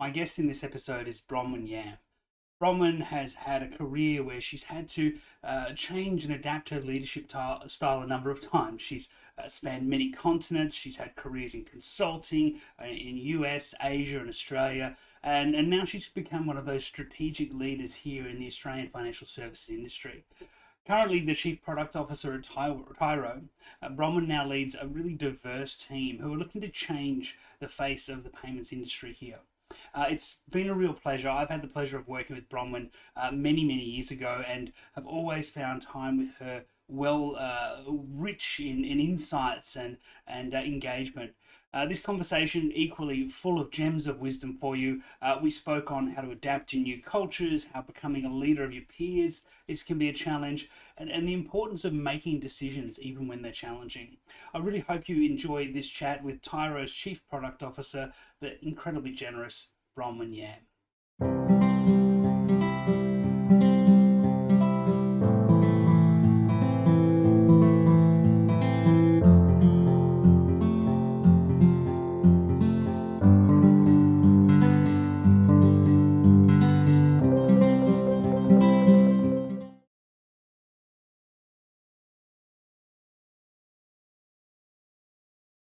My guest in this episode is Bronwyn Yam. Bronwyn has had a career where she's had to change and adapt her leadership style a number of times. She's spanned many continents. She's had careers in consulting in US, Asia, and Australia, and now she's become one of those strategic leaders here in the Australian financial services industry. Currently the Chief Product Officer at Tyro, Bronwyn now leads a really diverse team who are looking to change the face of the payments industry here. It's been a real pleasure. I've had the pleasure of working with Bronwyn many years ago and have always found time with her rich in insights and engagement. This conversation equally full of gems of wisdom for you. We spoke on how to adapt to new cultures, how becoming a leader of your peers can be a challenge, and the importance of making decisions even when they're challenging. I really hope you enjoy this chat with Tyro's Chief Product Officer, the incredibly generous Bronwyn Yam.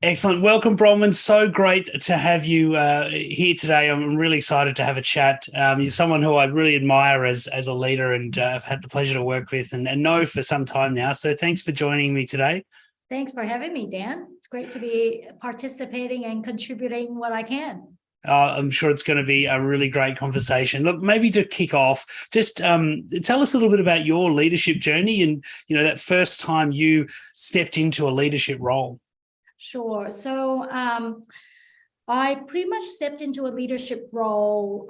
Excellent. Welcome, Bronwyn. So great to have you here today. I'm really excited to have a chat. You're someone who I really admire as a leader and I've had the pleasure to work with and know for some time now. So thanks for joining me today. Thanks for having me, Dan. It's great to be participating and contributing what I can. I'm sure it's going to be a really great conversation. Look, maybe to kick off, just tell us a little bit about your leadership journey and, that first time you stepped into a leadership role. Sure. So I pretty much stepped into a leadership role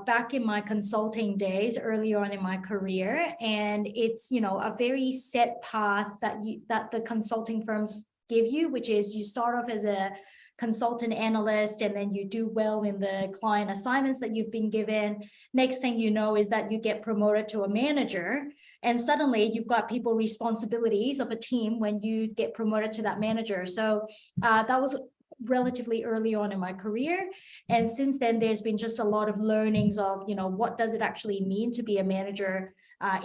back in my consulting days, early on in my career. And it's, a very set path that the consulting firms give you, which is you start off as a consultant analyst, and then you do well in the client assignments that you've been given. Next thing you know is that you get promoted to a manager, and suddenly you've got people responsibilities of a team when you get promoted to that manager. So that was relatively early on in my career. And since then, there's been just a lot of learnings of, what does it actually mean to be a manager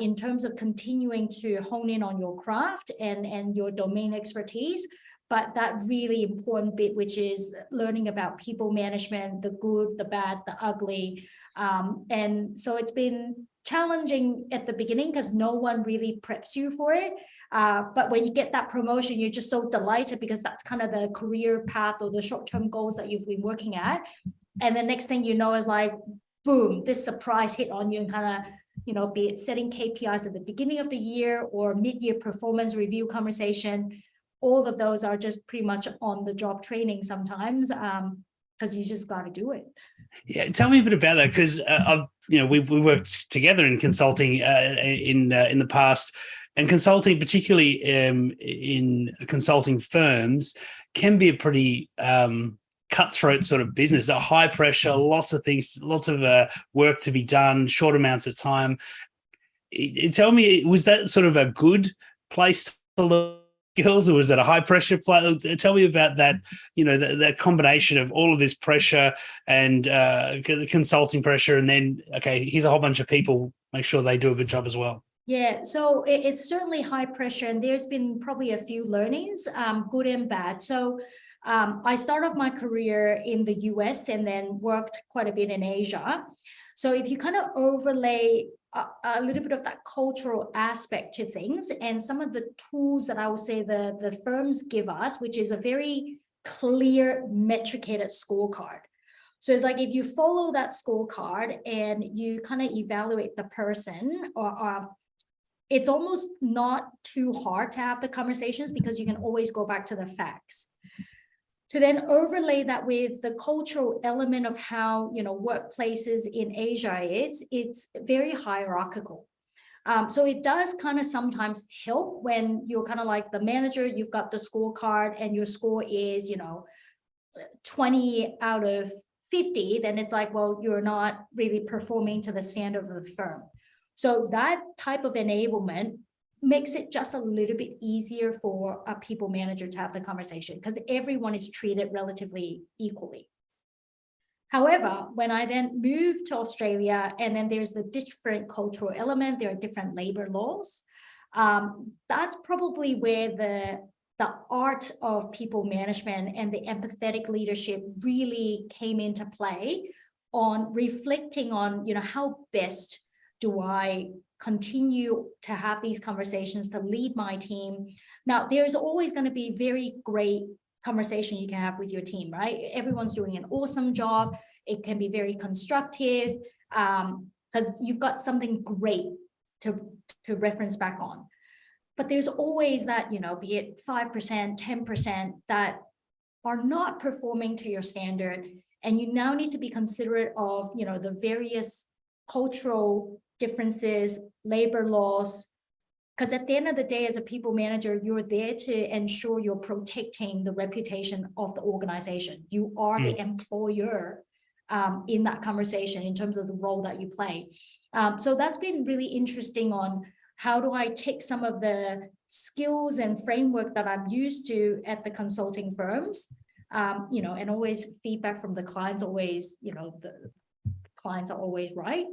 in terms of continuing to hone in on your craft and your domain expertise. But that really important bit, which is learning about people management, the good, the bad, the ugly. And so it's been challenging at the beginning because no one really preps you for it. But when you get that promotion, you're just so delighted because that's kind of the career path or the short-term goals that you've been working at. And the next thing you know is like, boom, this surprise hit on you and kind of, be it setting KPIs at the beginning of the year or mid-year performance review conversation. All of those are just pretty much on the job training sometimes because you just got to do it. Yeah, tell me a bit about that because we worked together in consulting in the past, and consulting, particularly in consulting firms, can be a pretty cutthroat sort of business. A high pressure, lots of things, lots of work to be done, short amounts of time. Tell me, was that sort of a good place to look? Skills, or was it a high pressure play? Tell me about that, that combination of all of this pressure and the consulting pressure, and then, okay, here's a whole bunch of people, make sure they do a good job as well. Yeah, so it's certainly high pressure, and there's been probably a few learnings, good and bad. So I started off my career in the US and then worked quite a bit in Asia. So if you kind of overlay a little bit of that cultural aspect to things and some of the tools that I would say the firms give us, which is a very clear metricated scorecard. So it's like if you follow that scorecard and you kind of evaluate the person, or it's almost not too hard to have the conversations because you can always go back to the facts. To then overlay that with the cultural element of how workplaces in Asia it's very hierarchical. So it does kind of sometimes help when you're kind of like the manager, you've got the scorecard and your score is 20 out of 50, then it's like, well, you're not really performing to the standard of the firm. So that type of enablement makes it just a little bit easier for a people manager to have the conversation because everyone is treated relatively equally. However, when I then moved to Australia, and then there's the different cultural element, there are different labor laws. That's probably where the art of people management and the empathetic leadership really came into play, on reflecting on, how best do I continue to have these conversations to lead my team. Now, there's always going to be very great conversation you can have with your team, right? Everyone's doing an awesome job. It can be very constructive, because you've got something great to reference back on. But there's always that, be it 5%, 10% that are not performing to your standard. And you now need to be considerate of, the various cultural differences, labor laws, because at the end of the day, as a people manager, you're there to ensure you're protecting the reputation of the organization. You are the employer in that conversation in terms of the role that you play. So that's been really interesting on how do I take some of the skills and framework that I'm used to at the consulting firms, and always feedback from the clients, always, the clients are always right.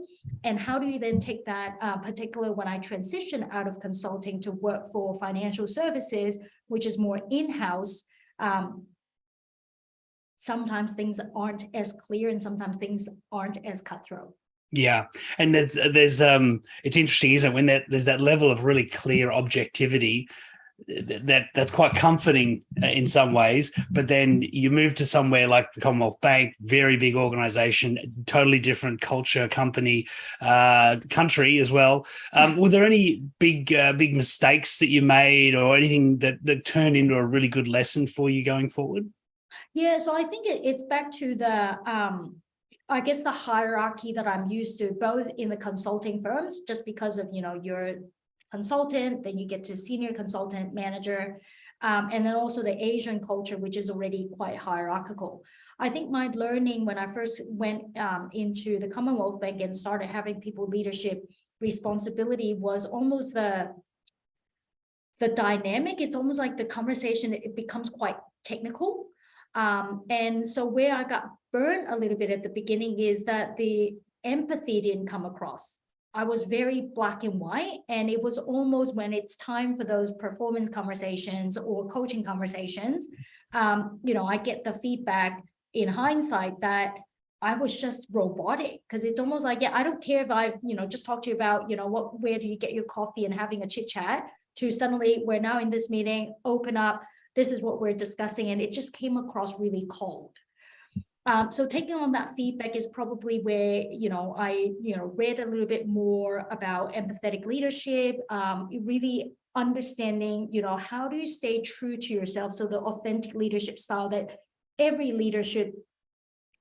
And how do you then take that, particularly when I transition out of consulting to work for financial services, which is more in-house, sometimes things aren't as clear and sometimes things aren't as cutthroat. Yeah, and there's it's interesting, isn't it, when there's that level of really clear objectivity, that's quite comforting in some ways. But then you move to somewhere like the Commonwealth Bank, very big organization, totally different culture, company, country as well. Were there any big mistakes that you made, or anything that turned into a really good lesson for you going forward? Yeah, so I think it's back to the I guess the hierarchy that I'm used to, both in the consulting firms, just because of, you're consultant, then you get to senior consultant, manager, and then also the Asian culture, which is already quite hierarchical. I think my learning when I first went into the Commonwealth Bank and started having people leadership responsibility was almost the dynamic. It's almost like the conversation, it becomes quite technical. And so where I got burned a little bit at the beginning is that the empathy didn't come across. I was very black and white, and it was almost when it's time for those performance conversations or coaching conversations, I get the feedback in hindsight that I was just robotic, because it's almost like, I don't care if I've, just talked to you about, where do you get your coffee and having a chit chat, to suddenly we're now in this meeting, open up, this is what we're discussing. And it just came across really cold. So taking on that feedback is probably where, I, read a little bit more about empathetic leadership, really understanding, how do you stay true to yourself? So the authentic leadership style that every leader should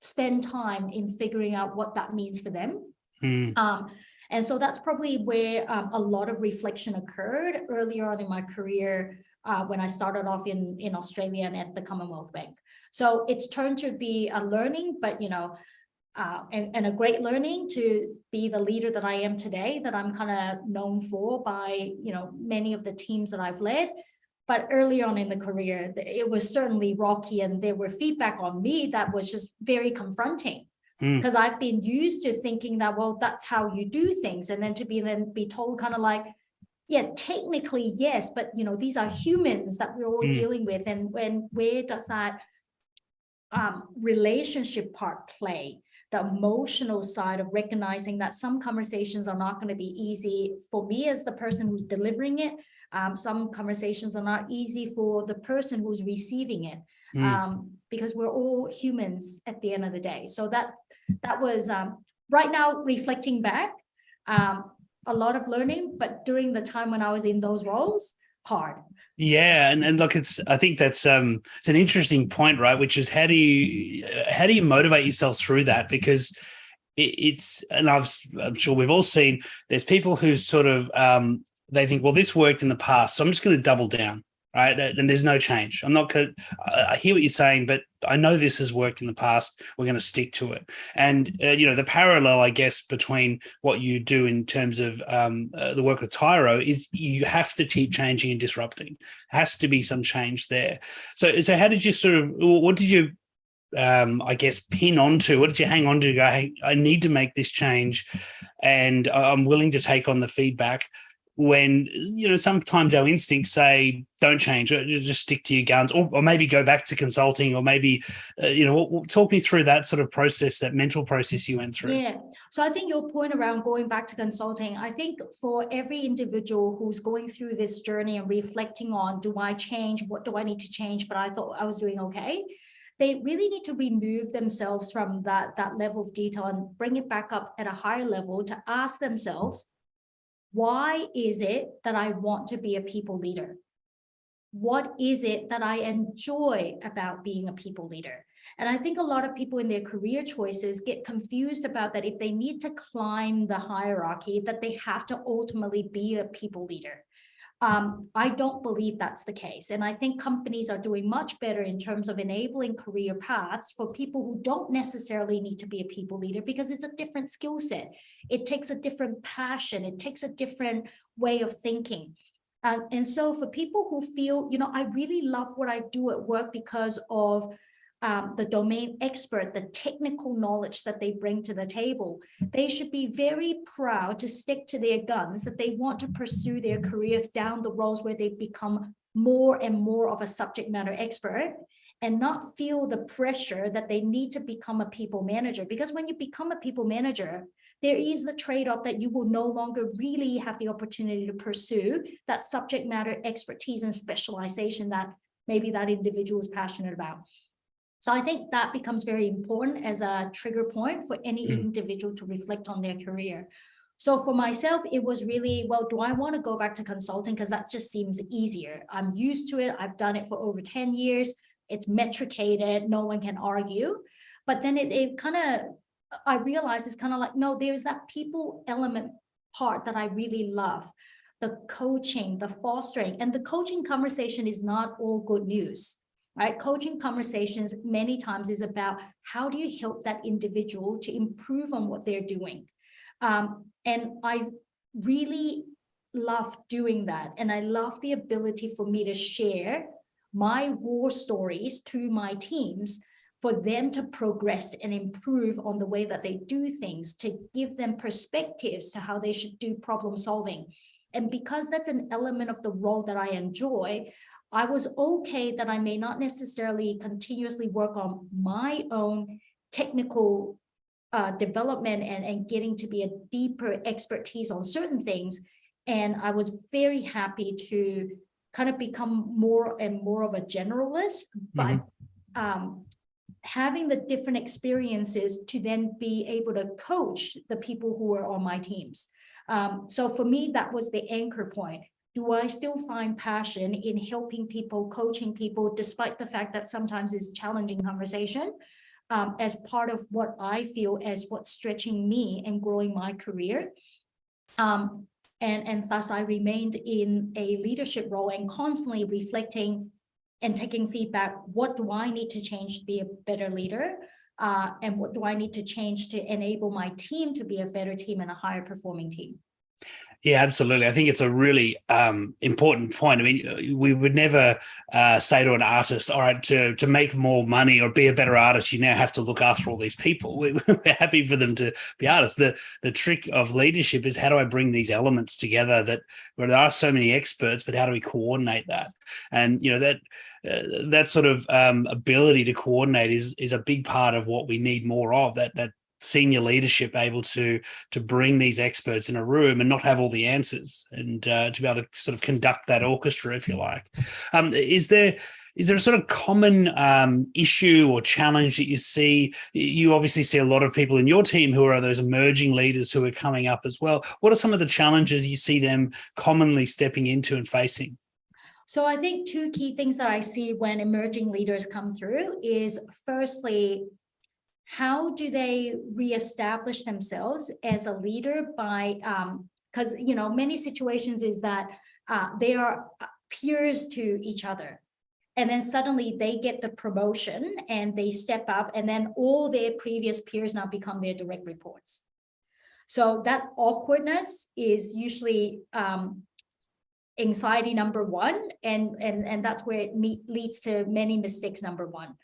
spend time in figuring out what that means for them. And so that's probably where a lot of reflection occurred earlier on in my career, when I started off in Australia and at the Commonwealth Bank. So it's turned to be a learning, but, and a great learning to be the leader that I am today, that I'm kind of known for by, many of the teams that I've led. But early on in the career, it was certainly rocky, and there were feedback on me that was just very confronting, because I've been used to thinking that, well, that's how you do things. And then to be told kind of like, yeah, technically, yes, but, these are humans that we're all dealing with. And where does that relationship part play? The emotional side of recognizing that some conversations are not going to be easy for me as the person who's delivering it. Some conversations are not easy for the person who's receiving it, because we're all humans at the end of the day. So that was right now, reflecting back, a lot of learning, but during the time when I was in those roles, hard. Yeah, and look, I think that's it's an interesting point, right? Which is how do you motivate yourself through that? Because it's, and I'm sure we've all seen, there's people who sort of they think, well, this worked in the past, so I'm just going to double down, right? And there's no change. I'm not going to, I hear what you're saying, but I know this has worked in the past. We're going to stick to it. And, the parallel, I guess, between what you do in terms of the work of Tyro is you have to keep changing and disrupting. There has to be some change there. So how did you what did you I guess, pin onto? What did you hang on to go, hey, I need to make this change and I'm willing to take on the feedback when, sometimes our instincts say, don't change, just stick to your guns, or maybe go back to consulting, or maybe, talk me through that sort of process, that mental process you went through. Yeah. So I think your point around going back to consulting, I think for every individual who's going through this journey and reflecting on, do I change? What do I need to change? But I thought I was doing okay. They really need to remove themselves from that level of detail and bring it back up at a higher level to ask themselves, why is it that I want to be a people leader? What is it that I enjoy about being a people leader? And I think a lot of people in their career choices get confused about that. If they need to climb the hierarchy, that they have to ultimately be a people leader. I don't believe that's the case. And I think companies are doing much better in terms of enabling career paths for people who don't necessarily need to be a people leader, because it's a different skill set. It takes a different passion. It takes a different way of thinking. And so for people who feel, I really love what I do at work because of the domain expert, the technical knowledge that they bring to the table, they should be very proud to stick to their guns, that they want to pursue their careers down the roads where they become more and more of a subject matter expert, and not feel the pressure that they need to become a people manager. Because when you become a people manager, there is the trade-off that you will no longer really have the opportunity to pursue that subject matter expertise and specialization that maybe that individual is passionate about. So I think that becomes very important as a trigger point for any individual to reflect on their career. So for myself, it was really, well, do I want to go back to consulting? Because that just seems easier. I'm used to it. I've done it for over 10 years. It's metricated. No one can argue. But then it kind of, I realized it's kind of like, no, there's that people element part that I really love. The coaching, the fostering, and the coaching conversation is not all good news. Right? Coaching conversations many times is about how do you help that individual to improve on what they're doing. And I really love doing that. And I love the ability for me to share my war stories to my teams for them to progress and improve on the way that they do things, to give them perspectives to how they should do problem solving. And because that's an element of the role that I enjoy, I was okay that I may not necessarily continuously work on my own technical development and getting to be a deeper expertise on certain things. And I was very happy to kind of become more and more of a generalist, but having the different experiences to then be able to coach the people who are on my teams. So for me, that was the anchor point. Do I still find passion in helping people, coaching people, despite the fact that sometimes it's challenging conversation, as part of what I feel as what's stretching me and growing my career? And thus I remained in a leadership role and constantly reflecting and taking feedback. What do I need to change to be a better leader? And what do I need to change to enable my team to be a better team and a higher performing team? Yeah, absolutely. I think it's a really important point. I mean, we would never say to an artist, all right, to make more money or be a better artist, you now have to look after all these people. We're happy for them to be artists. The trick of leadership is, how do I bring these elements together where there are so many experts, but how do we coordinate that? And, that sort of ability to coordinate is a big part of what we need more of, that senior leadership able to bring these experts in a room and not have all the answers, and to be able to sort of conduct that orchestra, if you like. Is there a sort of common issue or challenge that you see? You obviously see a lot of people in your team who are those emerging leaders who are coming up as well. What are some of the challenges you see them commonly stepping into and facing? So I think two key things that I see when emerging leaders come through is, firstly, how do they reestablish themselves as a leader by, because, many situations is that they are peers to each other. And then suddenly they get the promotion and they step up, and then all their previous peers now become their direct reports. So that awkwardness is usually anxiety number one, and that's where it leads to many mistakes, number one.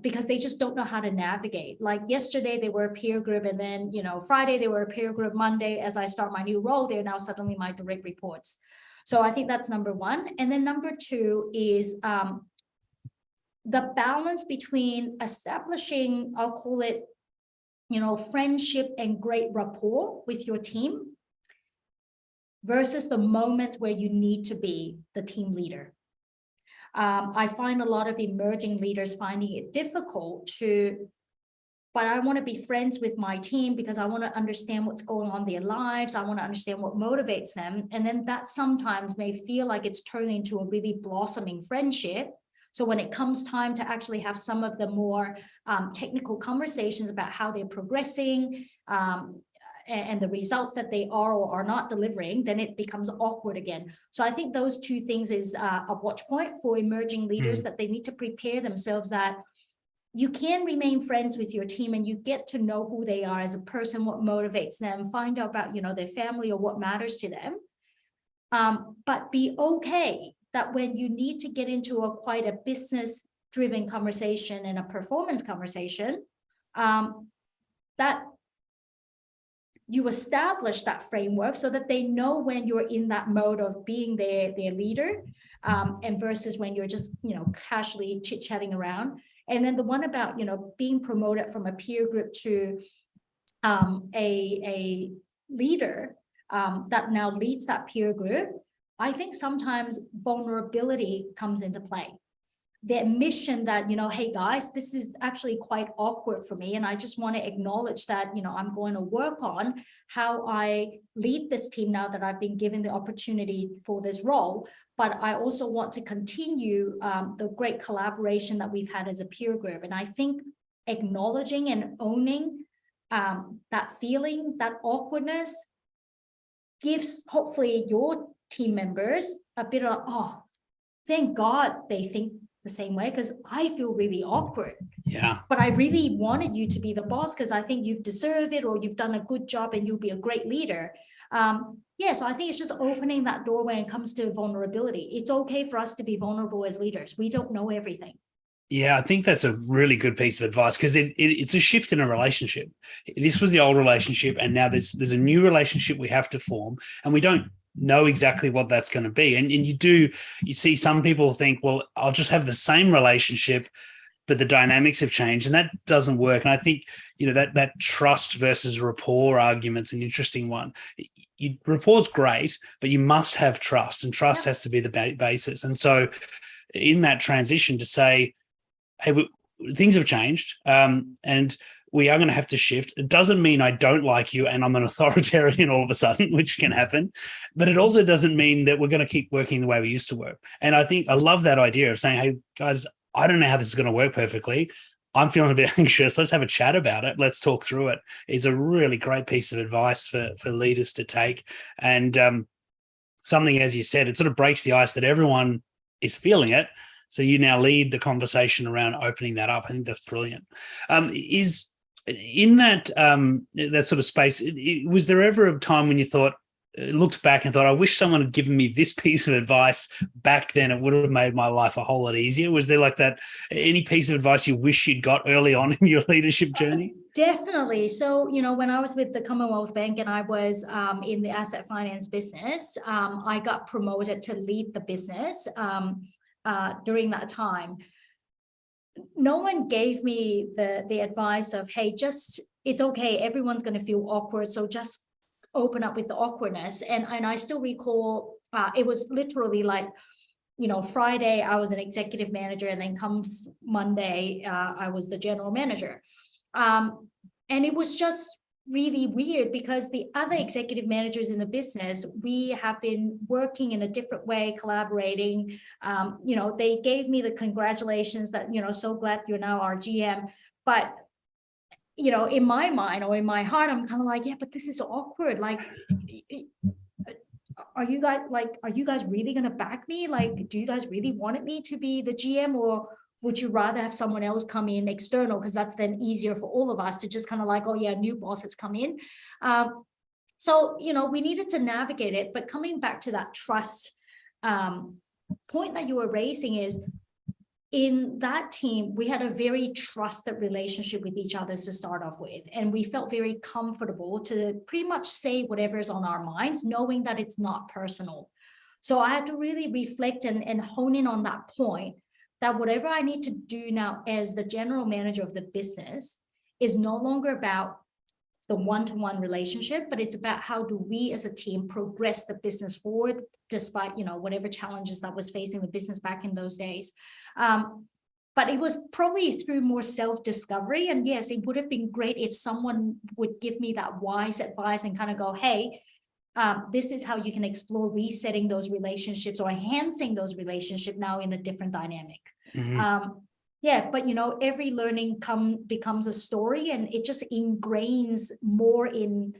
because they just don't know how to navigate. Like yesterday, they were a peer group, and then, Friday, they were a peer group. Monday, as I start my new role, they're now suddenly my direct reports. So I think that's number one. And then number two is the balance between establishing, I'll call it, friendship and great rapport with your team versus the moment where you need to be the team leader. I find a lot of emerging leaders finding it difficult but I want to be friends with my team because I want to understand what's going on in their lives. I want to understand what motivates them. And then that sometimes may feel like it's turned into a really blossoming friendship. So when it comes time to actually have some of the more technical conversations about how they're progressing, and the results that they are or are not delivering, then it becomes awkward again. So I think those two things is a watch point for emerging leaders, that they need to prepare themselves that you can remain friends with your team and you get to know who they are as a person, what motivates them, find out about, their family or what matters to them. But be okay that when you need to get into quite a business-driven conversation and a performance conversation, that you establish that framework so that they know when you're in that mode of being their leader, and versus when you're just, casually chit-chatting around. And then the one about, being promoted from a peer group to a leader that now leads that peer group, I think sometimes vulnerability comes into play. The admission that, hey guys, this is actually quite awkward for me. And I just want to acknowledge that, I'm going to work on how I lead this team now that I've been given the opportunity for this role. But I also want to continue the great collaboration that we've had as a peer group. And I think acknowledging and owning that feeling, that awkwardness, gives hopefully your team members a bit of, oh, thank God they think the same way, because I feel really awkward. Yeah. But I really wanted you to be the boss because I think you deserve it, or you've done a good job and you'll be a great leader. So I think it's just opening that door when it comes to vulnerability. It's okay for us to be vulnerable as leaders. We don't know everything. Yeah, I think that's a really good piece of advice, because it's a shift in a relationship. This was the old relationship, and now there's a new relationship we have to form, and we don't know exactly what that's going to be. And you see some people think, well, I'll just have the same relationship, but the dynamics have changed, and that doesn't work. And I think, that trust versus rapport argument's an interesting one. Rapport's great, but you must have trust, and trust has to be the basis. And so in that transition to say, hey, things have changed, and we are going to have to shift. It doesn't mean I don't like you and I'm an authoritarian all of a sudden, which can happen, but it also doesn't mean that we're going to keep working the way we used to work. And I think I love that idea of saying, hey, guys, I don't know how this is going to work perfectly. I'm feeling a bit anxious. Let's have a chat about it. Let's talk through it. It's a really great piece of advice for leaders to take. And something, as you said, it sort of breaks the ice that everyone is feeling it. So you now lead the conversation around opening that up. I think that's brilliant. Is in that that sort of space, was there ever a time when you looked back and thought, I wish someone had given me this piece of advice back then? It would have made my life a whole lot easier. Was there like that, any piece of advice you wish you'd got early on in your leadership journey? Definitely. So, when I was with the Commonwealth Bank and I was in the asset finance business, I got promoted to lead the business during that time. No one gave me the advice of, hey, it's okay, everyone's going to feel awkward, so just open up with the awkwardness. And I still recall it was literally like, Friday I was an executive manager, and then comes Monday I was the general manager, and it was just really weird because the other executive managers in the business, we have been working in a different way, collaborating. They gave me the congratulations that, so glad you're now our GM. But, in my mind or in my heart, I'm kind of like, yeah, but this is awkward. Like, are you guys really going to back me? Like, do you guys really want me to be the GM, or would you rather have someone else come in external? Because that's then easier for all of us to just kind of like, oh yeah, new boss has come in. So, we needed to navigate it. But coming back to that trust point that you were raising is, in that team, we had a very trusted relationship with each other to start off with. And we felt very comfortable to pretty much say whatever's on our minds, knowing that it's not personal. So I had to really reflect and hone in on that point, that whatever I need to do now as the general manager of the business is no longer about the one-to-one relationship, but it's about how do we as a team progress the business forward, despite, whatever challenges that was facing the business back in those days. But it was probably through more self-discovery. And yes, it would have been great if someone would give me that wise advice and kind of go, hey, this is how you can explore resetting those relationships or enhancing those relationships now in a different dynamic. Yeah, but every learning becomes a story, and it just ingrains more in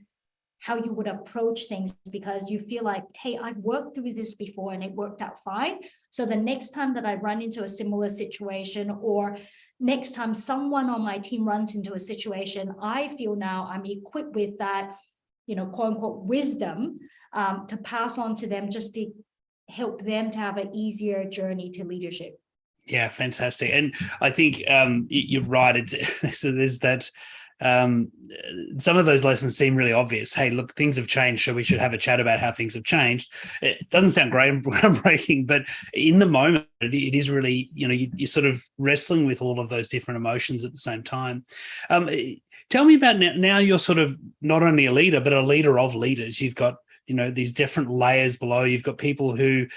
how you would approach things, because you feel like, hey, I've worked through this before and it worked out fine. So the next time that I run into a similar situation, or next time someone on my team runs into a situation, I feel now I'm equipped with that, quote unquote, wisdom to pass on to them, just to help them to have an easier journey to leadership. Yeah, fantastic. And I think you're right. So there's that, some of those lessons seem really obvious. Hey, look, things have changed, so we should have a chat about how things have changed. It doesn't sound groundbreaking, but in the moment, it is really, you're sort of wrestling with all of those different emotions at the same time. Tell me about now you're sort of not only a leader, but a leader of leaders. You've got, these different layers below. You've got people who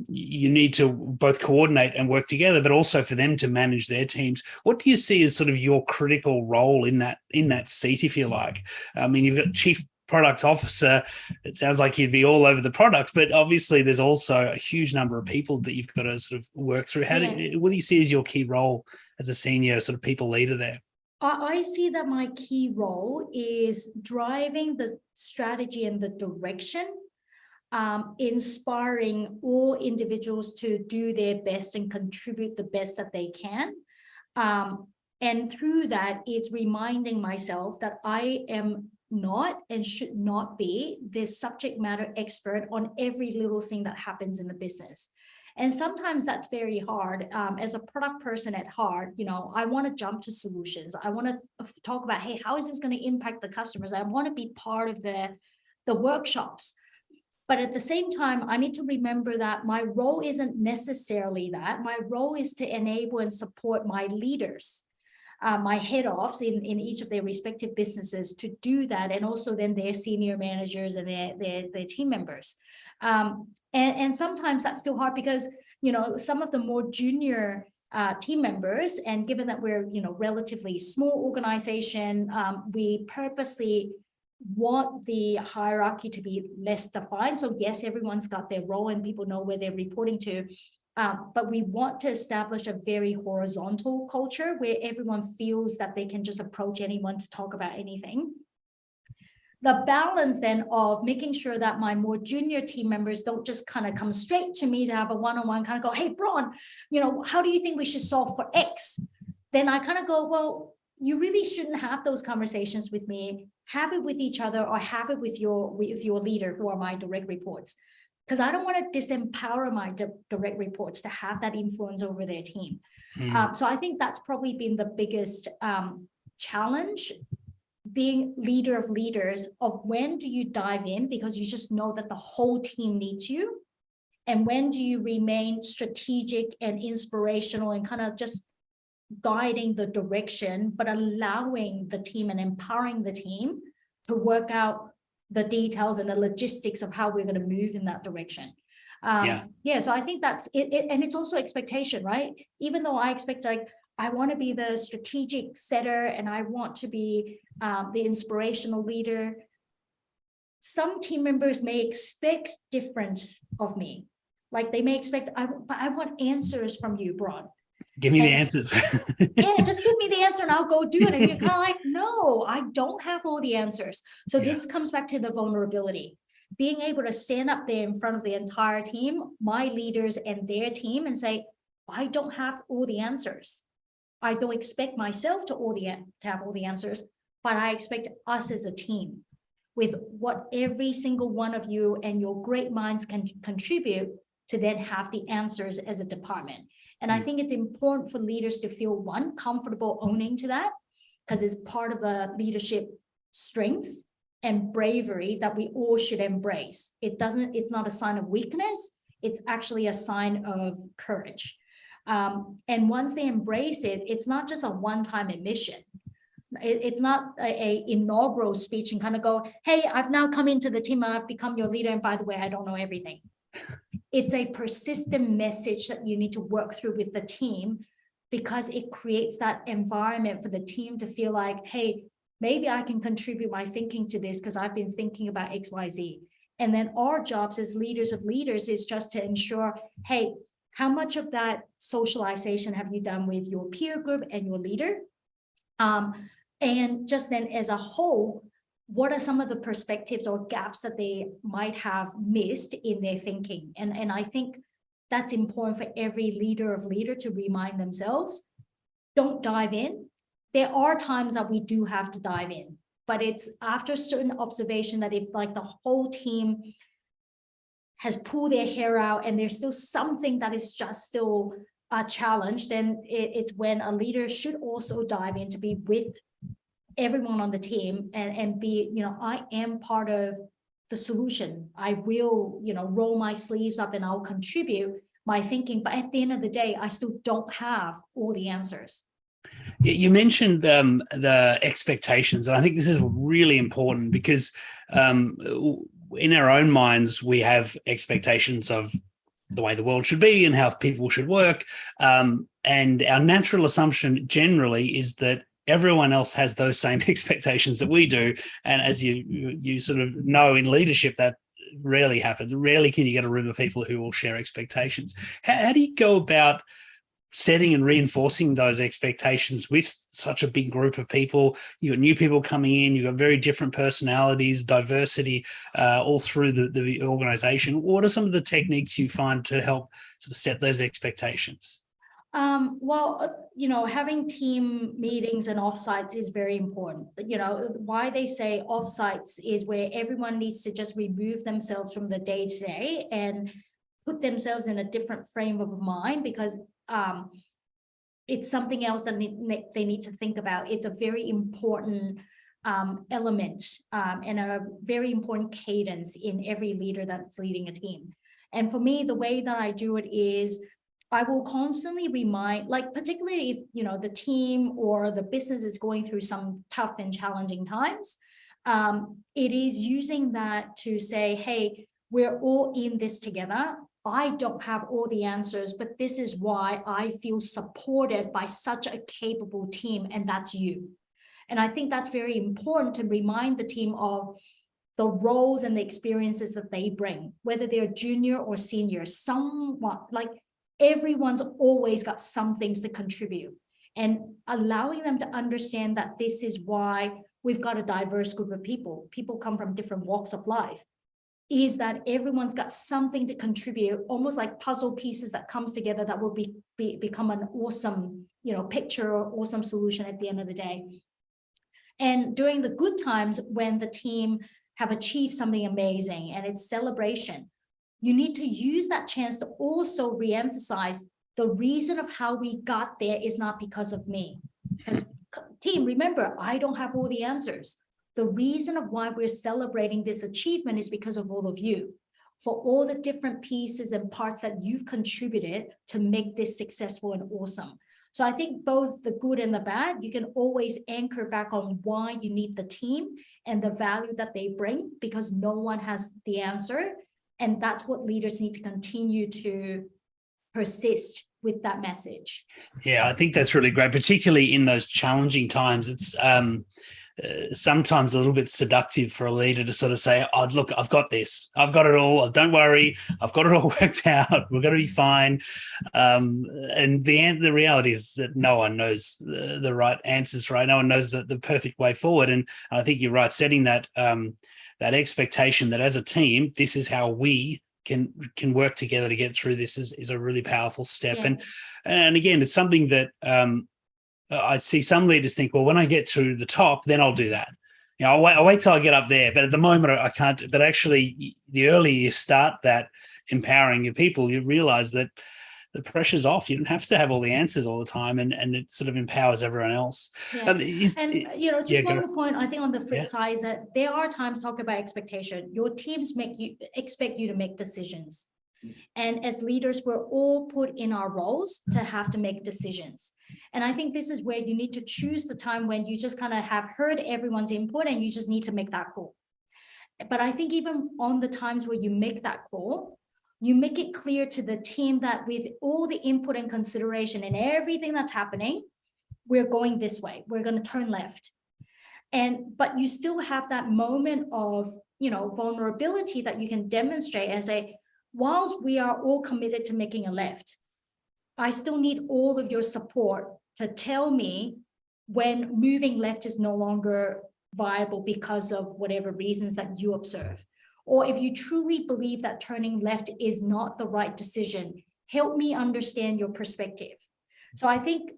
you need to both coordinate and work together, but also for them to manage their teams. What do you see as sort of your critical role in that seat, if you like? I mean, you've got chief product officer. It sounds like you'd be all over the product, but obviously there's also a huge number of people that you've got to sort of work through. What do you see as your key role as a senior sort of people leader there? I see that my key role is driving the strategy and the direction, inspiring all individuals to do their best and contribute the best that they can. And through that, it's reminding myself that I am not and should not be the subject matter expert on every little thing that happens in the business. And sometimes that's very hard. As a product person at heart, I want to jump to solutions. I want to talk about, hey, how is this going to impact the customers? I want to be part of the workshops. But at the same time, I need to remember that my role isn't necessarily that. My role is to enable and support my leaders, my head offs in each of their respective businesses to do that, and also then their senior managers and their team members. And sometimes that's still hard because, some of the more junior team members, and given that we're, relatively small organization, we purposely want the hierarchy to be less defined. So yes, everyone's got their role and people know where they're reporting to. But we want to establish a very horizontal culture where everyone feels that they can just approach anyone to talk about anything. The balance then of making sure that my more junior team members don't just kind of come straight to me to have a one-on-one kind of go, hey, Bron, how do you think we should solve for X? Then I kind of go, well, you really shouldn't have those conversations with me. Have it with each other, or have it with your leader, who are my direct reports. Because I don't want to disempower my direct reports to have that influence over their team. So I think that's probably been the biggest challenge, being leader of leaders, of when do you dive in because you just know that the whole team needs you, and when do you remain strategic and inspirational and kind of just guiding the direction, but allowing the team and empowering the team to work out the details and the logistics of how we're going to move in that direction. So I think that's it. And it's also expectation, right? Even though I expect, like, I want to be the strategic setter and I want to be the inspirational leader, some team members may expect different of me. Like they may expect, but I want answers from you, Bron. Give me the answers. Yeah, just give me the answer and I'll go do it. And you're kind of like, no, I don't have all the answers. So this comes back to the vulnerability. Being able to stand up there in front of the entire team, my leaders and their team, and say, I don't have all the answers. I don't expect myself to have all the answers, but I expect us as a team, with what every single one of you and your great minds can contribute, to then have the answers as a department. And I think it's important for leaders to feel, one, comfortable owning to that, because it's part of a leadership strength and bravery that we all should embrace. It's not a sign of weakness. It's actually a sign of courage. And once they embrace it, it's not just a one-time admission. It's not a inaugural speech and kind of go, hey, I've now come into the team, I've become your leader, and by the way, I don't know everything. It's a persistent message that you need to work through with the team, because it creates that environment for the team to feel like, hey, maybe I can contribute my thinking to this because I've been thinking about XYZ. And then our jobs as leaders of leaders is just to ensure, hey, how much of that socialization have you done with your peer group and your leader? And just then as a whole, what are some of the perspectives or gaps that they might have missed in their thinking? And I think that's important for every leader to remind themselves, don't dive in. There are times that we do have to dive in, but it's after a certain observation that if like the whole team has pulled their hair out and there's still something that is just still a challenge, then it's when a leader should also dive in to be with everyone on the team and be, I am part of the solution. I will, roll my sleeves up and I'll contribute my thinking. But at the end of the day, I still don't have all the answers. You mentioned the expectations, and I think this is really important because in our own minds, we have expectations of the way the world should be and how people should work. And our natural assumption generally is that everyone else has those same expectations that we do. And as you sort of know, in leadership, that rarely happens. Rarely can you get a room of people who will share expectations. How do you go about setting and reinforcing those expectations with such a big group of people? You got new people coming in, you've got very different personalities, diversity all through the organization. What are some of the techniques you find to help sort of set those expectations? Having team meetings and offsites is very important. Why they say offsites is where everyone needs to just remove themselves from the day-to-day and put themselves in a different frame of mind, because it's something else that they need to think about. It's a very important element and a very important cadence in every leader that's leading a team. And for me, the way that I do it is I will constantly remind, like particularly if the team or the business is going through some tough and challenging times, it is using that to say, hey, we're all in this together. I don't have all the answers, but this is why I feel supported by such a capable team, and that's you. And I think that's very important to remind the team of the roles and the experiences that they bring, whether they're junior or senior. Everyone's always got some things to contribute, and allowing them to understand that this is why we've got a diverse group of people. People come from different walks of life. Is that everyone's got something to contribute, almost like puzzle pieces that comes together that will become an awesome, picture or awesome solution at the end of the day. And during the good times, when the team have achieved something amazing and it's celebration, you need to use that chance to also reemphasize the reason of how we got there is not because of me. Because team, remember, I don't have all the answers. The reason of why we're celebrating this achievement is because of all of you, for all the different pieces and parts that you've contributed to make this successful and awesome. So I think both the good and the bad, you can always anchor back on why you need the team and the value that they bring, because no one has the answer. And that's what leaders need to continue to persist with that message. Yeah, I think that's really great, particularly in those challenging times. It's sometimes a little bit seductive for a leader to sort of say, oh, look, I've got this. I've got it all. Don't worry. I've got it all worked out. We're going to be fine. And the reality is that no one knows the right answers, right? No one knows the perfect way forward. And I think you're right, setting that that expectation that as a team, this is how we can work together to get through this is a really powerful step. Yeah. And again, it's something that I see some leaders think, well, when I get to the top, then I'll do that. I'll wait till I get up there. But at the moment, I can't. But actually, the earlier you start that empowering your people, you realize that the pressure's off. You don't have to have all the answers all the time, and it sort of empowers everyone else. Yeah. Just one more point, I think on the flip Yeah. side is that there are times, talk about expectation. Your teams expect you to make decisions. And as leaders, we're all put in our roles to have to make decisions. And I think this is where you need to choose the time when you just kind of have heard everyone's input and you just need to make that call. But I think even on the times where you make that call, you make it clear to the team that with all the input and consideration and everything that's happening, we're going this way, we're going to turn left. But you still have that moment of, vulnerability that you can demonstrate and say, whilst we are all committed to making a left, I still need all of your support to tell me when moving left is no longer viable because of whatever reasons that you observe. Or if you truly believe that turning left is not the right decision, help me understand your perspective. So I think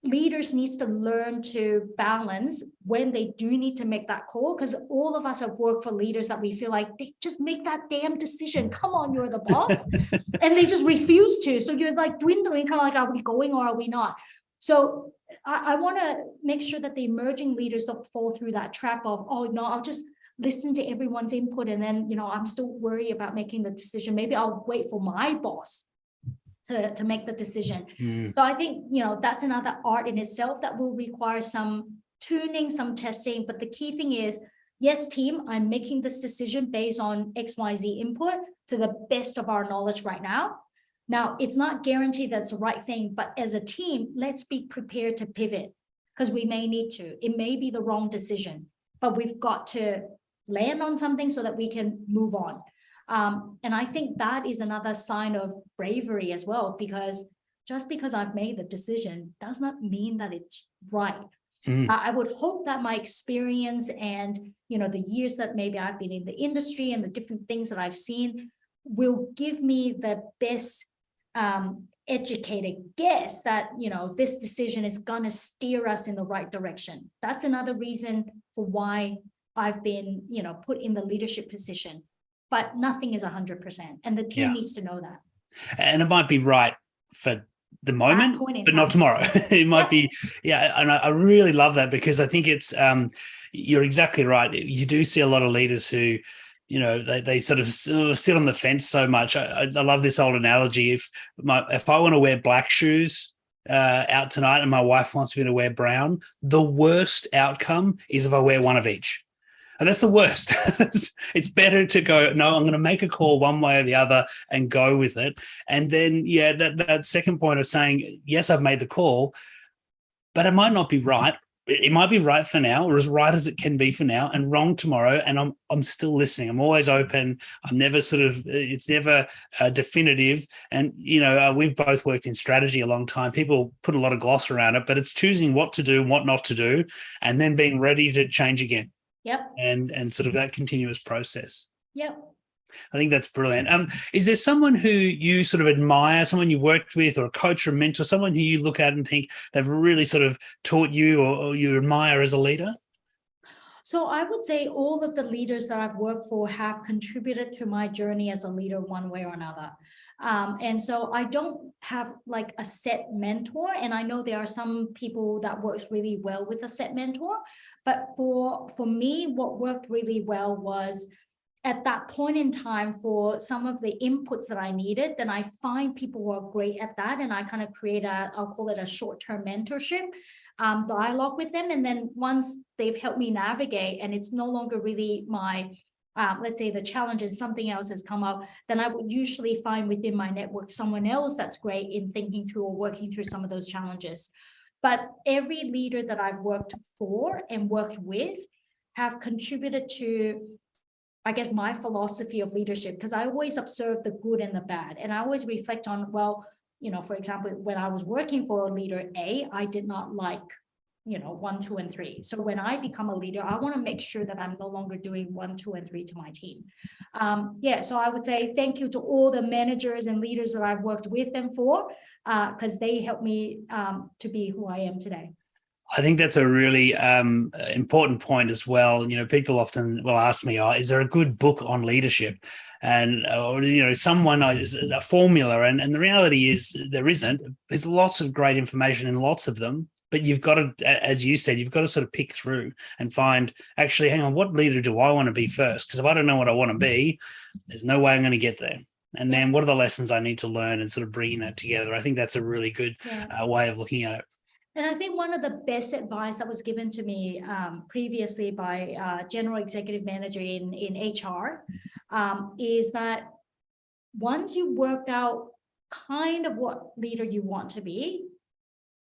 leaders needs to learn to balance when they do need to make that call, because all of us have worked for leaders that we feel like they just make that damn decision. Come on, you're the boss. And they just refuse to. So you're like dwindling, kind of like, are we going or are we not? So I want to make sure that the emerging leaders don't fall through that trap of, oh, no, I'll just listen to everyone's input. And then, I'm still worried about making the decision. Maybe I'll wait for my boss to make the decision. So I think, that's another art in itself that will require some tuning, some testing. But the key thing is, yes, team, I'm making this decision based on XYZ input to the best of our knowledge right now. Now, it's not guaranteed that's the right thing, but as a team, let's be prepared to pivot because we may need to. It may be the wrong decision, but we've got to land on something so that we can move on. And I think that is another sign of bravery as well, because just because I've made the decision does not mean that it's right. I would hope that my experience and, the years that maybe I've been in the industry and the different things that I've seen will give me the best educated guess that, this decision is going to steer us in the right direction. That's another reason for why I've been, put in the leadership position. But nothing is 100%, and the team needs to know that. And it might be right for the moment, but not tomorrow. It might be, and I really love that, because I think it's, you're exactly right. You do see a lot of leaders who, they sort of sit on the fence so much. I love this old analogy. If I want to wear black shoes out tonight and my wife wants me to wear brown, the worst outcome is if I wear one of each. And that's the worst. It's better to go, no, I'm going to make a call one way or the other and go with it. And then, that second point of saying, yes, I've made the call, but it might not be right. It might be right for now, or as right as it can be for now, and wrong tomorrow. And I'm still listening. I'm always open. I'm never it's never definitive. And, we've both worked in strategy a long time. People put a lot of gloss around it, but it's choosing what to do and what not to do, and then being ready to change again. Yep. And sort of that continuous process. Yep. I think that's brilliant. Is there someone who you sort of admire, someone you've worked with, or a coach or mentor, someone who you look at and think they've really sort of taught you or you admire as a leader? So I would say all of the leaders that I've worked for have contributed to my journey as a leader one way or another. And so I don't have like a set mentor, and I know there are some people that works really well with a set mentor, but for me, what worked really well was at that point in time for some of the inputs that I needed, then I find people who are great at that, and I kind of create I'll call it a short-term mentorship dialogue with them. And then once they've helped me navigate and it's no longer really my let's say the challenge is something else has come up, then I would usually find within my network someone else that's great in thinking through or working through some of those challenges. But every leader that I've worked for and worked with have contributed to, I guess, my philosophy of leadership, because I always observe the good and the bad. And I always reflect on, well, for example, when I was working for a leader A, I did not like 1, 2, and 3. So when I become a leader, I want to make sure that I'm no longer doing 1, 2, and 3 to my team. So I would say thank you to all the managers and leaders that I've worked with them for, because they helped me to be who I am today. I think that's a really important point as well. People often will ask me, is there a good book on leadership? and or someone, a formula, and the reality is there isn't. There's lots of great information in lots of them, but you've got to, as you said, you've got to sort of pick through and find, actually, hang on, what leader do I want to be first? Because if I don't know what I want to be, there's no way I'm going to get there. And then what are the lessons I need to learn, and sort of bringing that together? I think that's a really good way of looking at it. And I think one of the best advice that was given to me previously by general executive manager in HR is that once you worked out kind of what leader you want to be,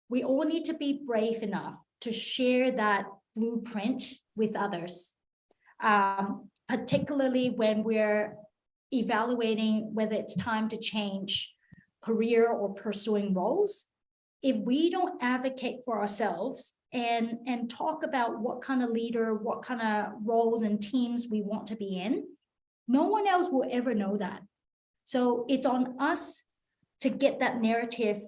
we all need to be brave enough to share that blueprint with others, particularly when we're evaluating whether it's time to change career or pursuing roles. If we don't advocate for ourselves and talk about what kind of leader, what kind of roles and teams we want to be in, no one else will ever know that. So it's on us to get that narrative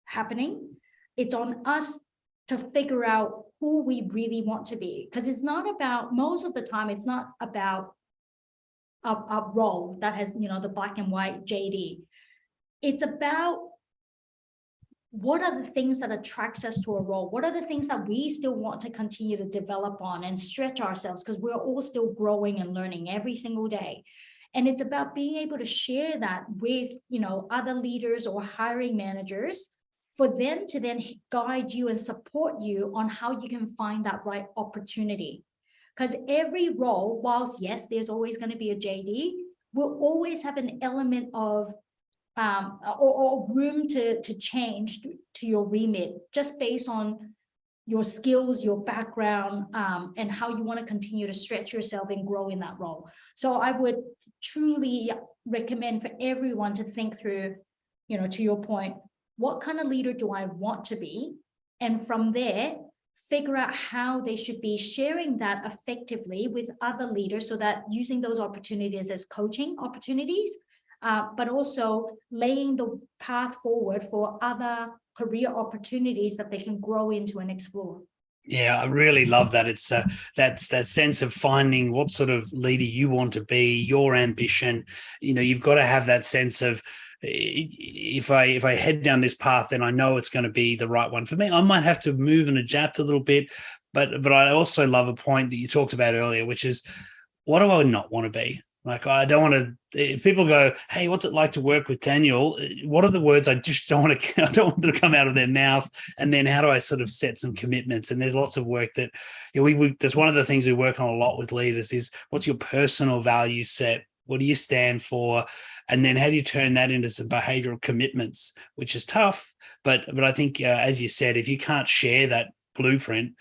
happening. It's on us to figure out who we really want to be, because it's not about, most of the time, it's not about a role that has, the black and white JD. It's about what are the things that attracts us to a role? What are the things that we still want to continue to develop on and stretch ourselves, because we're all still growing and learning every single day. And it's about being able to share that with, other leaders or hiring managers, for them to then guide you and support you on how you can find that right opportunity. Because every role, whilst yes, there's always going to be a JD, will always have an element of or room to change to your remit, just based on your skills, your background, and how you want to continue to stretch yourself and grow in that role. So I would truly recommend for everyone to think through, to your point, what kind of leader do I want to be? And from there, figure out how they should be sharing that effectively with other leaders, so that using those opportunities as coaching opportunities, but also laying the path forward for other career opportunities that they can grow into and explore. Yeah, I really love that. It's that's that sense of finding what sort of leader you want to be, your ambition. You've got to have that sense of, if I head down this path, then I know it's going to be the right one for me. I might have to move and adapt a little bit, but I also love a point that you talked about earlier, which is, what do I not want to be? Like, I don't want to. If people go, "Hey, what's it like to work with Daniel?" What are the words I just don't want to? I don't want them to come out of their mouth. And then, how do I sort of set some commitments? And there's lots of work that we. That's one of the things we work on a lot with leaders is, what's your personal value set? What do you stand for? And then, how do you turn that into some behavioral commitments? Which is tough, but I think, as you said, if you can't share that blueprint,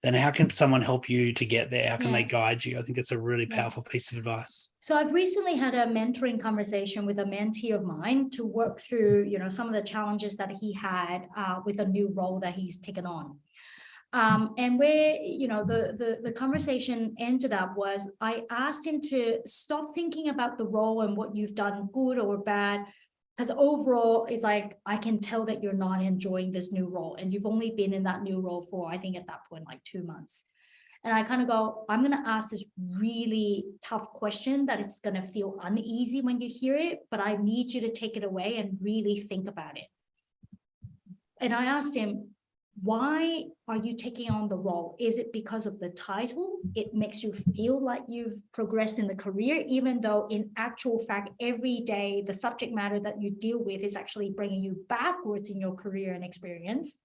then how can someone help you to get there? How can they guide you? I think it's a really powerful piece of advice. So I've recently had a mentoring conversation with a mentee of mine to work through, some of the challenges that he had with a new role that he's taken on. And where, the conversation ended up was, I asked him to stop thinking about the role and what you've done good or bad, because overall it's like, I can tell that you're not enjoying this new role, and you've only been in that new role for, I think at that point, like 2 months. And I kind of go, I'm going to ask this really tough question that it's going to feel uneasy when you hear it, but I need you to take it away and really think about it. And I asked him, why are you taking on the role? Is it because of the title? It makes you feel like you've progressed in the career, even though in actual fact, every day, the subject matter that you deal with is actually bringing you backwards in your career and experience?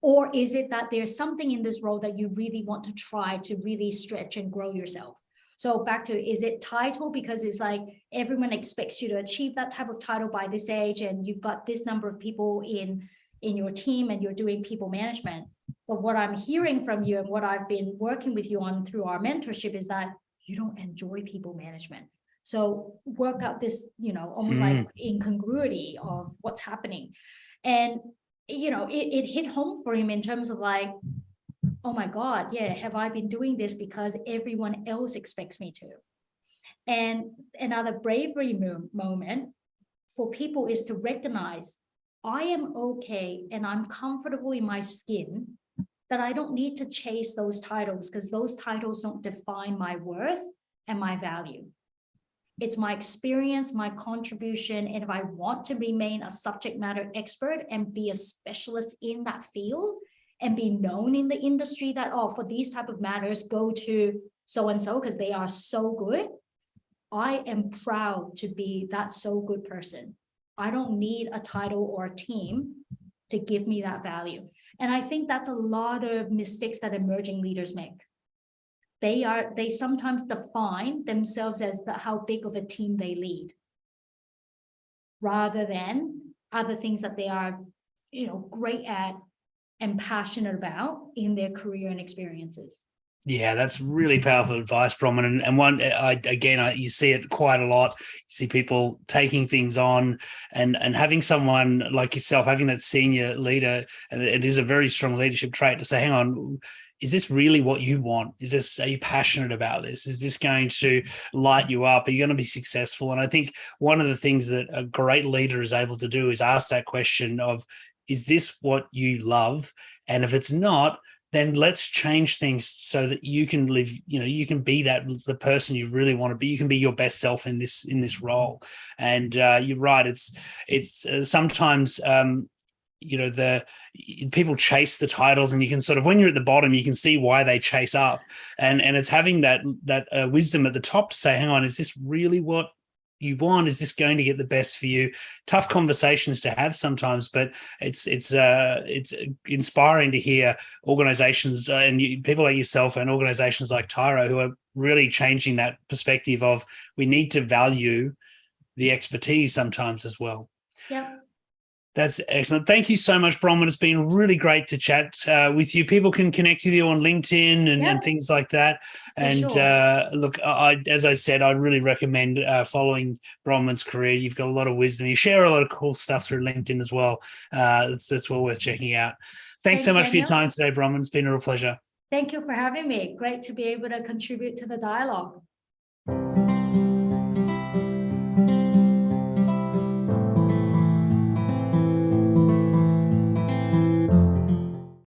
Or is it that there's something in this role that you really want to try to really stretch and grow yourself? So back to, is it title because it's like everyone expects you to achieve that type of title by this age, and you've got this number of people in your team and you're doing people management? But what I'm hearing from you and what I've been working with you on through our mentorship is that you don't enjoy people management. So work out this, almost like incongruity of what's happening. And, it hit home for him in terms of like, oh my God, yeah, have I been doing this because everyone else expects me to? And another bravery moment for people is to recognize, I am okay and I'm comfortable in my skin, that I don't need to chase those titles, because those titles don't define my worth and my value. It's my experience, my contribution. And if I want to remain a subject matter expert and be a specialist in that field and be known in the industry that, oh, for these type of matters, go to so-and-so because they are so good. I am proud to be that so good person. I don't need a title or a team to give me that value. And I think that's a lot of mistakes that emerging leaders make. They sometimes define themselves as how big of a team they lead, rather than other things that they are, great at and passionate about in their career and experiences. Yeah, that's really powerful advice, Bronwyn. And one, you see it quite a lot. You see people taking things on and having someone like yourself, having that senior leader, and it is a very strong leadership trait to say, hang on, is this really what you want? Are you passionate about this? Is this going to light you up? Are you going to be successful? And I think one of the things that a great leader is able to do is ask that question of, is this what you love? And if it's not, then let's change things so that you can live, you can be the person you really want to be. You can be your best self in this role. And you're right. It's sometimes, the people chase the titles, and you can sort of, when you're at the bottom, you can see why they chase up. And it's having that wisdom at the top to say, hang on, is this really what you want? Is this going to get the best for you? Tough conversations to have sometimes, but it's inspiring to hear organizations and people like yourself and organizations like Tyro who are really changing that perspective of, we need to value the expertise sometimes as well. Yeah. That's excellent. Thank you so much, Bronwyn. It's been really great to chat with you. People can connect with you on LinkedIn and things like that. And sure. Look, as I said, I really recommend following Bronwyn's career. You've got a lot of wisdom. You share a lot of cool stuff through LinkedIn as well. That's well worth checking out. Thanks so much, Daniel, for your time today, Bronwyn. It's been a real pleasure. Thank you for having me. Great to be able to contribute to the dialogue.